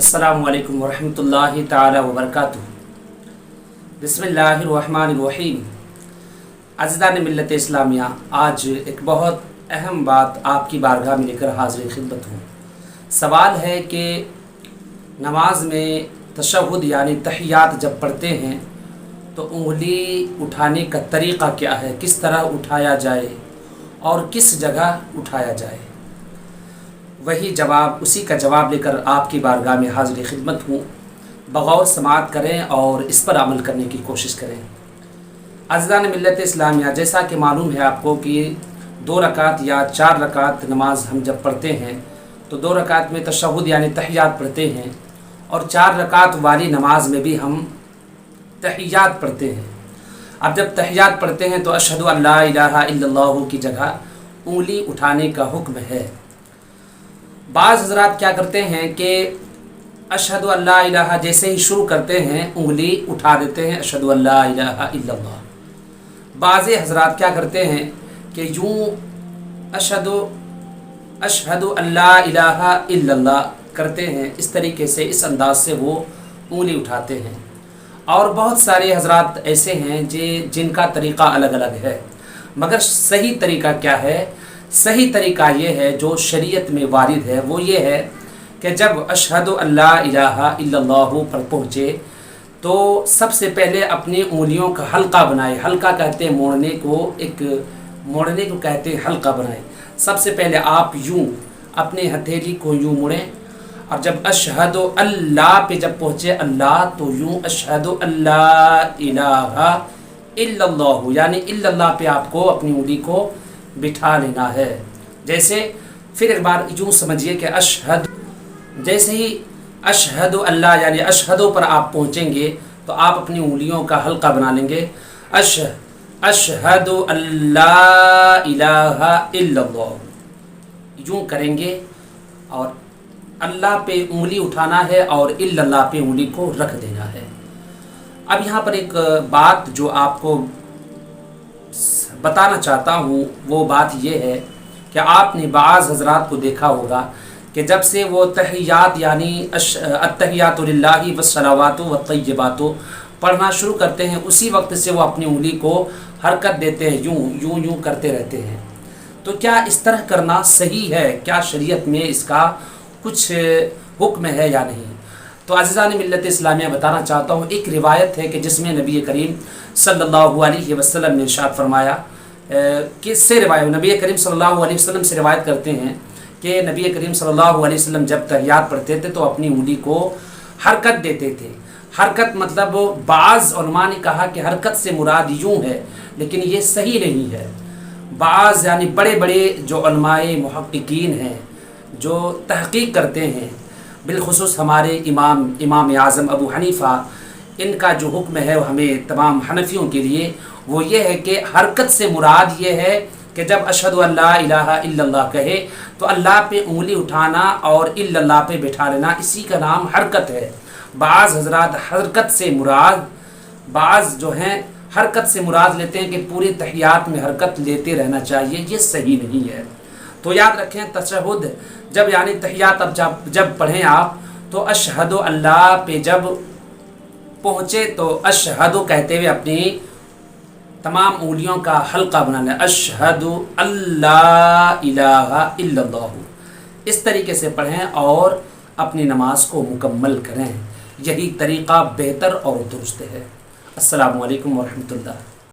अस्सलामु अलैकुम वरहमतुल्लाहि ताला वबरकातुहू। बिस्मिल्लाहिर्रहमानिर्रहीम। अज़ीज़ान मिल्लत इस्लामिया, आज एक बहुत अहम बात आपकी बारगाह में लेकर हाज़िर खिदमत हूँ। सवाल है कि नमाज में तशहुद यानी तहियात जब पढ़ते हैं तो उंगली उठाने का तरीक़ा क्या है, किस तरह उठाया जाए और किस जगह उठाया जाए। वही जवाब, उसी का जवाब लेकर आपकी बारगाह में हाज़िर खिदमत हूँ। बग़ौर समाअत करें और इस पर अमल करने की कोशिश करें। अज़ीज़ान मिल्लत इस्लामिया, जैसा कि मालूम है आपको कि 2 रकात या 4 रकात नमाज हम जब पढ़ते हैं तो 2 रकात में तशहुद यानी तहियात पढ़ते हैं और 4 रकात वाली नमाज में भी हम तहियात पढ़ते हैं। अब जब तहियात पढ़ते हैं तो अशहदु अल्ला इलाहा इल्लल्लाहु की जगह उंगली उठाने का हुक्म है। बाज़ हज़रात क्या करते हैं कि अशहदु अल्ला इलाहा जैसे ही शुरू करते हैं उंगली उठा देते हैं, अशहदु अल्ला इलाहा इल्लल्लाह। बाज़ हज़रात क्या करते हैं कि यूँ अशहदु अल्ला इलाहा इल्लल्लाह करते हैं, इस तरीके से, इस अंदाज से वो उंगली उठाते हैं। और बहुत सारे हज़रात ऐसे हैं जिनका तरीक़ा अलग अलग है, मगर सही तरीक़ा क्या है? सही तरीक़ा ये है जो शरीयत में वारिद है, वो ये है कि जब अशहदु अल्ला इलाहा इल्लल्लाहु पर पहुँचे तो सबसे पहले अपनी उंगलियों का हल्का बनाए। हल्का कहते हैं मोड़ने को, मोड़ने को कहते हैं हल्का बनाए। सबसे पहले आप यूँ अपने हथेली को यूँ मोड़ें और जब अशहदु अल्लाह पे जब पहुँचे अल्लाह तो यूँ अशहदु अल्ला इलाहा इल्लल्लाहु यानी इल्लल्लाह पे आपको अपनी उंगली को बिठा लेना है। जैसे फिर एक बार यूँ समझिए कि अशहद, जैसे ही अशहदु अल्लाह यानी अशहदु पर आप पहुँचेंगे तो आप अपनी उंगलियों का हल्का बना लेंगे। अशहदु अल्ला इलाहा इल्लल्लाह यूँ करेंगे और अल्लाह पे उंगली उठाना है और इल्लल्लाह पे उंगली को रख देना है। अब यहाँ पर एक बात जो आपको बताना चाहता हूँ वो बात ये है कि आपने बाज़ हज़रात को देखा होगा कि जब से वो तहियात यानी अत्तहियातु लिल्लाहि वस्सलावातु वत्तय्यिबातु पढ़ना शुरू करते हैं उसी वक्त से वो अपनी उंगली को हरकत देते हैं, यूँ करते रहते हैं। तो क्या इस तरह करना सही है? क्या शरीयत में इसका कुछ हुक्म है या नहीं? तो अज़ीज़ान मिल्लत इस्लामिया, बताना चाहता हूँ एक रिवायत है कि जिसमें नबी करीम सल्लल्लाहु अलैहि वसल्लम ने इरशाद फरमाया, किससे रिवायत? नबी करीम सल्लल्लाहु अलैहि वसल्लम से रिवायत करते हैं कि नबी करीम सल्लल्लाहु अलैहि वसल्लम जब तहियात पढ़ते थे तो अपनी उंगली को हरकत देते थे। हरकत मतलब बाज़ उलमा ने कहा कि हरकत से मुराद यूँ है, लेकिन ये सही नहीं है। बाज़ यानी बड़े बड़े जो उलमाए मुहक्किकीन हैं, जो तहक़ीक़ करते हैं, बिलखुसूस हमारे इमाम आज़म अबू हनीफ़ा, इनका जो हुक्म है हमें तमाम हनफियों के लिए वो ये है कि हरकत से मुराद ये है कि जब अशहदु अल्ला इलाहा इल्लल्लाह कहे तो अल्लाह पे उंगली उठाना और इल्लल्लाह पे बिठा लेना, इसी का नाम हरकत है। बाज़ हज़रात हरकत से मुराद, बाज़ जो हैं हरकत से मुराद लेते हैं कि पूरे तहियात में हरकत लेते रहना चाहिए, ये सही नहीं है। तो याद रखें, तशहुद जब यानी तहियात अब जब पढ़ें आप तो अशहदु अल्लाह पे जब पहुँचे तो अशहदु कहते हुए अपनी तमाम उंगलियों का हल्का बना लें, अशहदु अल्ला इलाहा इल्लल्लाहु। इस तरीके से पढ़ें और अपनी नमाज को मुकम्मल करें। यही तरीक़ा बेहतर और दुरुस्त है। अस्सलामु अलैकुम वरहमतुल्लाह।